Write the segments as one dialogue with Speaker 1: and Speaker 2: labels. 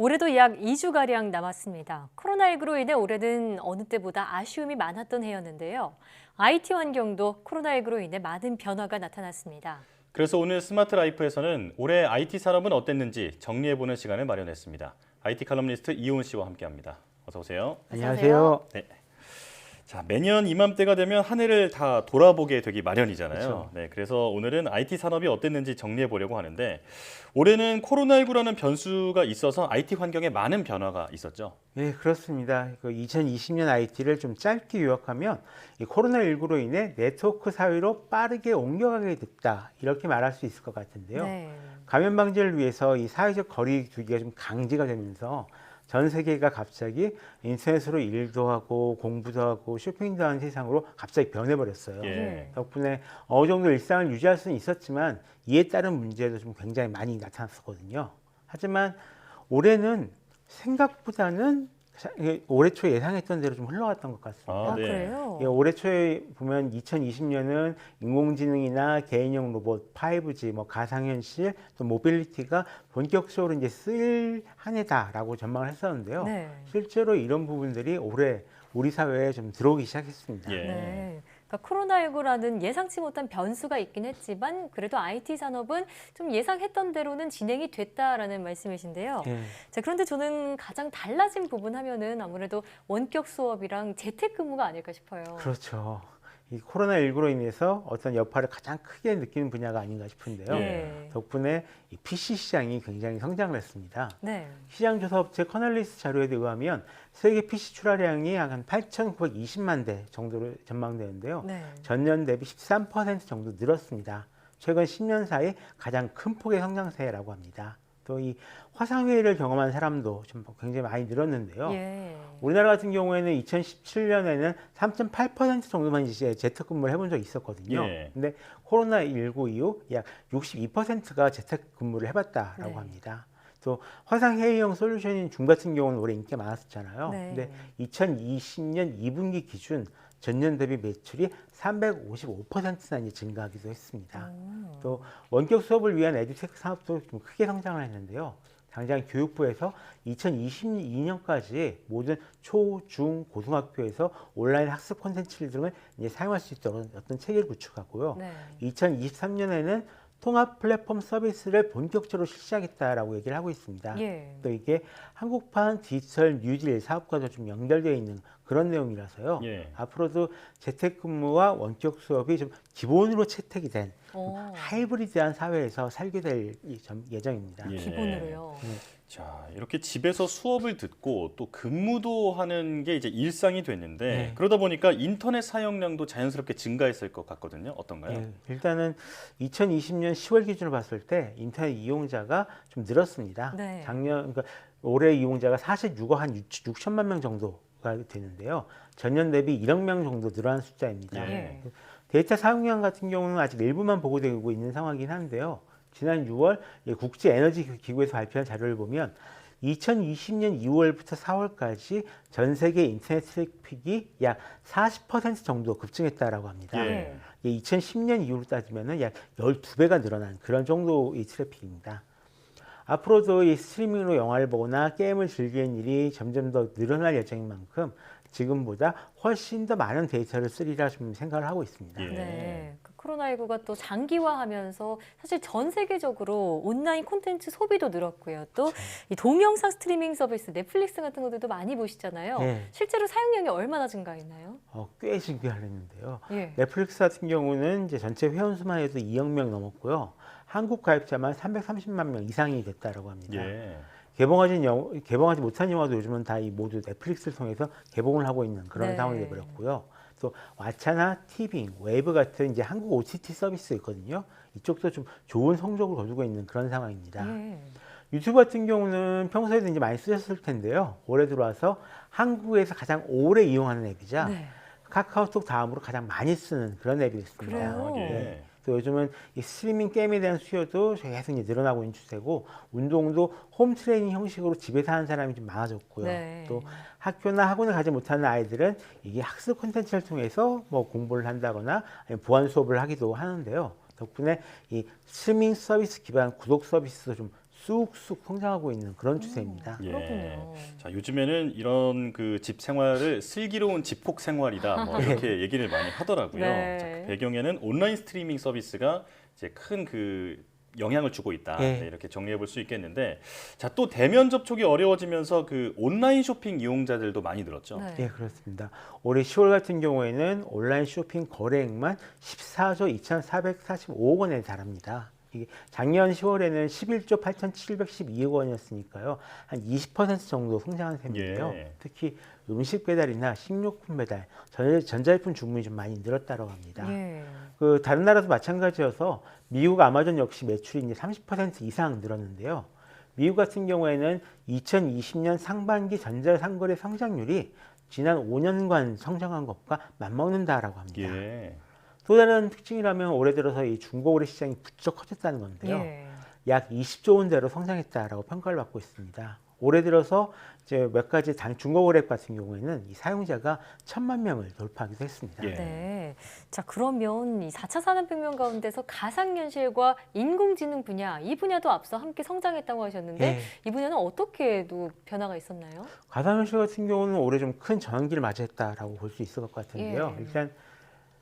Speaker 1: 올해도 약 2주가량 남았습니다. 코로나19로 인해 올해는 어느 때보다 아쉬움이 많았던 해였는데요. IT 환경도 코로나19로 인해 많은 변화가 나타났습니다.
Speaker 2: 그래서 오늘 스마트 라이프에서는 올해 IT 산업은 어땠는지 정리해보는 시간을 마련했습니다. IT 칼럼니스트 이온 씨와 함께합니다. 어서 오세요.
Speaker 3: 안녕하세요.
Speaker 2: 네. 자, 매년 이맘때가 되면 한 해를 다 돌아보게 되기 마련이잖아요.
Speaker 3: 그렇죠.
Speaker 2: 네, 그래서 오늘은 IT 산업이 어땠는지 정리해 보려고 하는데 올해는 코로나19라는 변수가 있어서 IT 환경에 많은 변화가 있었죠.
Speaker 3: 네, 그렇습니다. 2020년 IT를 좀 짧게 요약하면 이 코로나19로 인해 네트워크 사회로 빠르게 옮겨가게 됐다. 이렇게 말할 수 있을 것 같은데요.
Speaker 1: 네.
Speaker 3: 감염 방지를 위해서 이 사회적 거리 두기가 좀 강제가 되면서 전 세계가 갑자기 인터넷으로 일도 하고 공부도 하고 쇼핑도 하는 세상으로 갑자기 변해버렸어요.
Speaker 2: 예.
Speaker 3: 덕분에 어느 정도 일상을 유지할 수는 있었지만 이에 따른 문제도 좀 굉장히 많이 나타났었거든요. 하지만 올해는 생각보다는 올해 초에 예상했던 대로 좀 흘러갔던 것 같습니다.
Speaker 1: 아,
Speaker 2: 네.
Speaker 1: 그래요?
Speaker 3: 올해 초에 보면 2020년은 인공지능이나 개인형 로봇, 5G, 가상현실, 또 모빌리티가 본격적으로 이제 쓰일 한 해다라고 전망을 했었는데요.
Speaker 1: 네.
Speaker 3: 실제로 이런 부분들이 올해 우리 사회에 좀 들어오기 시작했습니다.
Speaker 2: 예.
Speaker 1: 네. 그러니까 코로나19라는 예상치 못한 변수가 있긴 했지만 그래도 IT 산업은 좀 예상했던 대로는 진행이 됐다라는 말씀이신데요.
Speaker 3: 예.
Speaker 1: 자, 그런데 저는 가장 달라진 부분 하면은 아무래도 원격 수업이랑 재택근무가 아닐까 싶어요.
Speaker 3: 그렇죠. 이 코로나19로 인해서 어떤 여파를 가장 크게 느끼는 분야가 아닌가 싶은데요.
Speaker 1: 예.
Speaker 3: 덕분에 이 PC 시장이 굉장히 성장을 했습니다.
Speaker 1: 네.
Speaker 3: 시장 조사 업체 커널리스 자료에 의하면 세계 PC 출하량이 약 한 8,920만 대 정도로 전망되는데요.
Speaker 1: 네.
Speaker 3: 전년 대비 13% 정도 늘었습니다. 최근 10년 사이 가장 큰 폭의 성장세라고 합니다. 또 이 화상회의를 경험한 사람도 좀 굉장히 많이 늘었는데요.
Speaker 1: 예.
Speaker 3: 우리나라 같은 경우에는 2017년에는 3.8% 정도만 이제 재택근무를 해본 적이 있었거든요.
Speaker 2: 예.
Speaker 3: 근데 코로나19 이후 약 62%가 재택근무를 해봤다라고
Speaker 1: 네.
Speaker 3: 합니다. 또 화상회의형 솔루션인 줌 같은 경우는 올해 인기가 많았었잖아요.
Speaker 1: 네.
Speaker 3: 근데 2020년 2분기 기준 전년 대비 매출이 355%나 이제 증가하기도 했습니다. 또 원격 수업을 위한 에듀테크 산업도 좀 크게 성장을 했는데요. 당장 교육부에서 2022년까지 모든 초, 중, 고등학교에서 온라인 학습 콘텐츠 등을 이제 사용할 수 있도록 어떤 체계를 구축하고요.
Speaker 1: 네.
Speaker 3: 2023년에는 통합 플랫폼 서비스를 본격적으로 실시하겠다라고 얘기를 하고 있습니다.
Speaker 1: 예.
Speaker 3: 또 이게 한국판 디지털 뉴딜 사업과도 좀 연결되어 있는 그런 내용이라서요.
Speaker 2: 예.
Speaker 3: 앞으로도 재택근무와 원격 수업이 좀 기본으로 채택이 된 하이브리드한 사회에서 살게 될 예정입니다.
Speaker 2: 예.
Speaker 1: 기본으로요.
Speaker 2: 자, 이렇게 집에서 수업을 듣고 또 근무도 하는 게 이제 일상이 됐는데
Speaker 3: 네.
Speaker 2: 그러다 보니까 인터넷 사용량도 자연스럽게 증가했을 것 같거든요. 어떤가요?
Speaker 3: 예, 일단은 2020년 10월 기준으로 봤을 때 인터넷 이용자가 좀 늘었습니다.
Speaker 1: 네.
Speaker 3: 그러니까 올해 이용자가 46억 한 6천만 명 정도가 되는데요. 전년 대비 1억 명 정도 늘어난 숫자입니다.
Speaker 2: 예.
Speaker 3: 데이터 사용량 같은 경우는 아직 일부만 보고되고 있는 상황이긴 한데요. 지난 6월 국제에너지기구에서 발표한 자료를 보면 2020년 2월부터 4월까지 전 세계 인터넷 트래픽이 약 40% 정도 급증했다라고 합니다.
Speaker 2: 예.
Speaker 3: 2010년 이후로 따지면 약 12배가 늘어난 그런 정도의 트래픽입니다. 앞으로도 이 스트리밍으로 영화를 보거나 게임을 즐기는 일이 점점 더 늘어날 예정인 만큼 지금보다 훨씬 더 많은 데이터를 쓰리라 좀 생각을 하고 있습니다.
Speaker 2: 예.
Speaker 1: 네. 그 코로나19가 또 장기화하면서 사실 전 세계적으로 온라인 콘텐츠 소비도 늘었고요. 또 이 동영상 스트리밍 서비스 넷플릭스 같은 것들도 많이 보시잖아요.
Speaker 3: 네.
Speaker 1: 실제로 사용량이 얼마나 증가했나요?
Speaker 3: 꽤 증가했는데요.
Speaker 1: 예.
Speaker 3: 넷플릭스 같은 경우는 이제 전체 회원 수만 해도 2억 명 넘었고요. 한국 가입자만 330만 명 이상이 됐다라고 합니다.
Speaker 2: 예.
Speaker 3: 개봉하지 못한 영화도 요즘은 다 모두 넷플릭스를 통해서 개봉을 하고 있는 그런
Speaker 1: 네.
Speaker 3: 상황이 되어버렸고요. 또 왓챠나 티빙, 웨이브 같은 이제 한국 OTT 서비스 있거든요. 이쪽도 좀 좋은 성적을 거두고 있는 그런 상황입니다.
Speaker 1: 예.
Speaker 3: 유튜브 같은 경우는 평소에도 이제 많이 쓰셨을 텐데요. 올해 들어와서 한국에서 가장 오래 이용하는 앱이자
Speaker 1: 네.
Speaker 3: 카카오톡 다음으로 가장 많이 쓰는 그런 앱이 됐습니다.
Speaker 1: 그래요?
Speaker 2: 예.
Speaker 3: 또 요즘은 이 스트리밍 게임에 대한 수요도 계속 이제 늘어나고 있는 추세고 운동도 홈 트레이닝 형식으로 집에서 하는 사람이 좀 많아졌고요.
Speaker 1: 네.
Speaker 3: 또 학교나 학원을 가지 못하는 아이들은 이게 학습 콘텐츠를 통해서 공부를 한다거나 아니면 보안 수업을 하기도 하는데요. 덕분에 이 스트리밍 서비스 기반 구독 서비스도 좀 쑥쑥 성장하고 있는 그런 추세입니다.
Speaker 2: 예.
Speaker 1: 그렇군요.
Speaker 2: 자, 요즘에는 이런 그 집 생활을 슬기로운 집콕 생활이다 뭐 이렇게 얘기를 많이 하더라고요.
Speaker 1: 네.
Speaker 2: 자, 그 배경에는 온라인 스트리밍 서비스가 이제 큰 그 영향을 주고 있다.
Speaker 3: 예.
Speaker 2: 네, 이렇게 정리해 볼 수 있겠는데, 자, 또 대면 접촉이 어려워지면서 그 온라인 쇼핑 이용자들도 많이 늘었죠.
Speaker 1: 네.
Speaker 3: 예, 그렇습니다. 올해 10월 같은 경우에는 온라인 쇼핑 거래액만 14조 2,445억 원에 달합니다. 이게 작년 10월에는 11조 8,712억 원이었으니까요. 한 20% 정도 성장한 셈인데요.
Speaker 2: 예.
Speaker 3: 특히 음식 배달이나 식료품 배달, 전자제품 주문이 좀 많이 늘었다고 합니다.
Speaker 1: 예.
Speaker 3: 그 다른 나라도 마찬가지여서 미국 아마존 역시 매출이 이제 30% 이상 늘었는데요. 미국 같은 경우에는 2020년 상반기 전자상거래 성장률이 지난 5년간 성장한 것과 맞먹는다라고 합니다.
Speaker 2: 예.
Speaker 3: 또 다른 특징이라면 올해 들어서 이 중고거래 시장이 부쩍 커졌다는 건데요.
Speaker 1: 예.
Speaker 3: 약 20조 원대로 성장했다라고 평가를 받고 있습니다. 올해 들어서 이제 몇 가지 중고거래 같은 경우에는 이 사용자가 1,000만 명을 돌파하기도 했습니다.
Speaker 2: 예.
Speaker 1: 네. 자, 그러면 이 4차 산업혁명 가운데서 가상현실과 인공지능 분야, 이 분야도 앞서 함께 성장했다고 하셨는데
Speaker 3: 예.
Speaker 1: 이 분야는 어떻게 또 변화가 있었나요?
Speaker 3: 가상현실 같은 경우는 올해 좀 큰 전환기를 맞이했다라고 볼 수 있을 것 같은데요.
Speaker 1: 예.
Speaker 3: 일단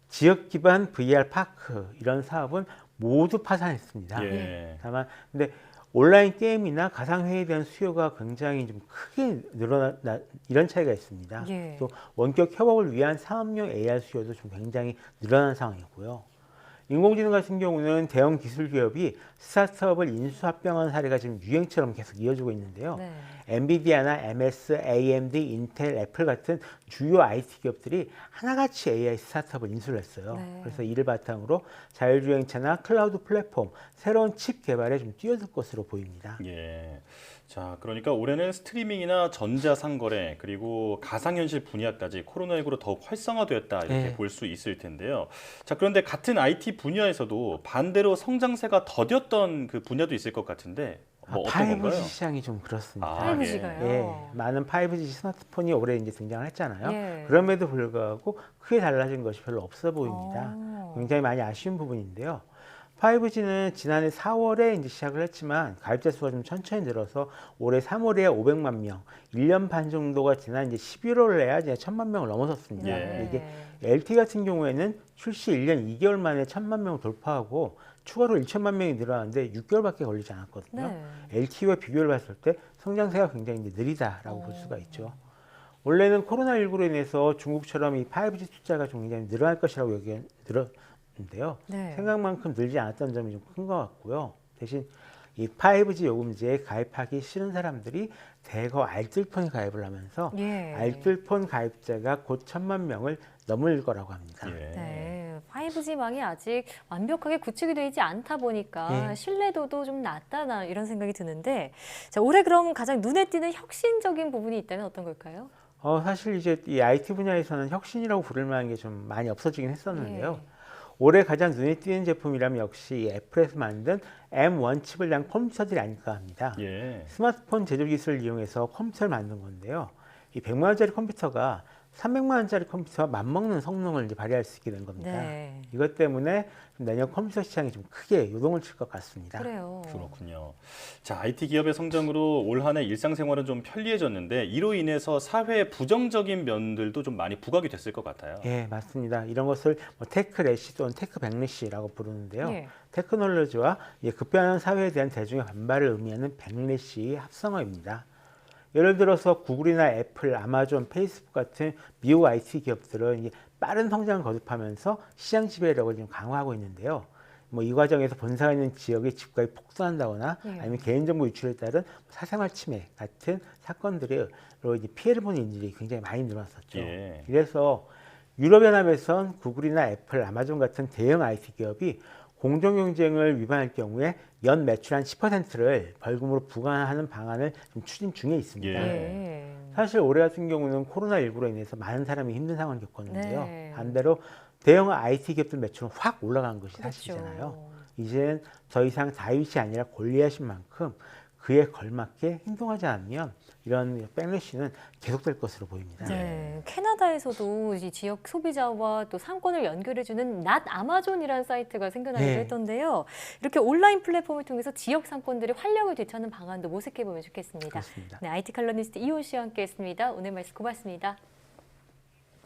Speaker 3: 지역 기반 VR 파크 이런 사업은 모두 파산했습니다.
Speaker 2: 예.
Speaker 3: 다만 근데 온라인 게임이나 가상회의에 대한 수요가 굉장히 좀 크게 늘어나 이런 차이가 있습니다.
Speaker 1: 예.
Speaker 3: 또 원격 협업을 위한 상업용 AR 수요도 좀 굉장히 늘어난 상황이고요. 인공지능 같은 경우는 대형 기술 기업이 스타트업을 인수합병한 사례가 지금 유행처럼 계속 이어지고 있는데요.
Speaker 1: 네.
Speaker 3: 엔비디아나 MS, AMD, 인텔, 애플 같은 주요 IT 기업들이 하나같이 AI 스타트업을 인수를 했어요.
Speaker 1: 네.
Speaker 3: 그래서 이를 바탕으로 자율주행차나 클라우드 플랫폼, 새로운 칩 개발에 좀 뛰어들 것으로 보입니다.
Speaker 2: 예. 자, 그러니까 올해는 스트리밍이나 전자상거래 그리고 가상현실 분야까지 코로나19로 더욱 활성화되었다 이렇게
Speaker 3: 네.
Speaker 2: 볼 수 있을 텐데요. 자, 그런데 같은 IT 분야에서도 반대로 성장세가 더뎠던 그 분야도 있을 것 같은데 뭐 어떤
Speaker 3: 5G
Speaker 2: 건가요?
Speaker 3: 시장이 좀 그렇습니다.
Speaker 2: 아,
Speaker 1: 5G가요.
Speaker 3: 예, 많은 5G 스마트폰이 올해 이제 등장을 했잖아요.
Speaker 1: 예.
Speaker 3: 그럼에도 불구하고 크게 달라진 것이 별로 없어 보입니다.
Speaker 1: 어.
Speaker 3: 굉장히 많이 아쉬운 부분인데요. 5G는 지난해 4월에 이제 시작을 했지만 가입자 수가 좀 천천히 늘어서 올해 3월에 500만 명, 1년 반 정도가 지난 이제 11월에야 이제 1,000만 명을 넘어섰습니다.
Speaker 2: 예.
Speaker 3: 이게 LTE 같은 경우에는 출시 1년 2개월 만에 1,000만 명을 돌파하고 추가로 1천만 명이 늘어났는데 6개월밖에 걸리지 않았거든요.
Speaker 1: 네.
Speaker 3: LTE와 비교를 봤을 때 성장세가 굉장히 이제 느리다라고 볼 수가 있죠. 원래는 코로나19로 인해서 중국처럼 이 5G 투자가 좀 굉장히 늘어날 것이라고 얘기 들었는데요.
Speaker 1: 네.
Speaker 3: 생각만큼 늘지 않았던 점이 좀 큰 것 같고요. 대신 이 5G 요금제에 가입하기 싫은 사람들이 대거 알뜰폰에 가입을 하면서
Speaker 1: 예.
Speaker 3: 알뜰폰 가입자가 곧 1,000만 명을 넘을 거라고 합니다.
Speaker 2: 예.
Speaker 1: 네, 5G망이 아직 완벽하게 구축이 되지 않다 보니까
Speaker 3: 예.
Speaker 1: 신뢰도도 좀 낮다 이런 생각이 드는데 자, 올해 그럼 가장 눈에 띄는 혁신적인 부분이 있다면 어떤 걸까요?
Speaker 3: 사실 이제 이 IT 분야에서는 혁신이라고 부를 만한 게 좀 많이 없어지긴 했었는데요.
Speaker 1: 예.
Speaker 3: 올해 가장 눈에 띄는 제품이라면 역시 이 애플에서 만든 M1 칩을 단 컴퓨터들이 아닐까 합니다.
Speaker 2: 예.
Speaker 3: 스마트폰 제조 기술을 이용해서 컴퓨터를 만든 건데요. 이 100만 원짜리 컴퓨터가 300만 원짜리 컴퓨터와 맞먹는 성능을 이제 발휘할 수 있게 된 겁니다.
Speaker 1: 네.
Speaker 3: 이것 때문에 내년 컴퓨터 시장이 좀 크게 요동을 칠 것 같습니다.
Speaker 1: 그래요.
Speaker 2: 그렇군요. 자, IT 기업의 성장으로 올 한 해 일상생활은 좀 편리해졌는데 이로 인해서 사회의 부정적인 면들도 좀 많이 부각이 됐을 것 같아요.
Speaker 3: 예, 맞습니다. 이런 것을 뭐 테크래시 또는 테크백래시라고 부르는데요.
Speaker 1: 예.
Speaker 3: 테크놀로지와 급변하는 사회에 대한 대중의 반발을 의미하는 백래시의 합성어입니다. 예를 들어서 구글이나 애플, 아마존, 페이스북 같은 미국 IT 기업들은 이제 빠른 성장을 거듭하면서 시장 지배력을 좀 강화하고 있는데요. 뭐 이 과정에서 본사가 있는 지역의 집값이 폭등한다거나
Speaker 1: 예.
Speaker 3: 아니면 개인정보 유출에 따른 사생활 침해 같은 사건들로 이제 피해를 보는 인들이 굉장히 많이 늘어났었죠.
Speaker 2: 예.
Speaker 3: 그래서 유럽연합에선 구글이나 애플, 아마존 같은 대형 IT 기업이 공정경쟁을 위반할 경우에 연 매출 한 10%를 벌금으로 부과하는 방안을 좀 추진 중에 있습니다.
Speaker 1: 예.
Speaker 3: 사실 올해 같은 경우는 코로나19로 인해서 많은 사람이 힘든 상황을 겪었는데요.
Speaker 1: 네.
Speaker 3: 반대로 대형 IT 기업들 매출은 확 올라간 것이
Speaker 1: 그렇죠.
Speaker 3: 사실이잖아요. 이제는 더 이상 다윗이 아니라 골리앗인 만큼 그에 걸맞게 행동하지 않으면 이런 백래시는 계속될 것으로 보입니다.
Speaker 1: 네, 캐나다에서도 이 지역 소비자와 또 상권을 연결해주는 낫 아마존이라는 사이트가 생겨나기도
Speaker 3: 네.
Speaker 1: 했던데요. 이렇게 온라인 플랫폼을 통해서 지역 상권들의 활력을 되찾는 방안도 모색해보면 좋겠습니다.
Speaker 3: 그렇습니다.
Speaker 1: 네, IT 칼럼니스트 이호 씨와 함께했습니다. 오늘 말씀 고맙습니다.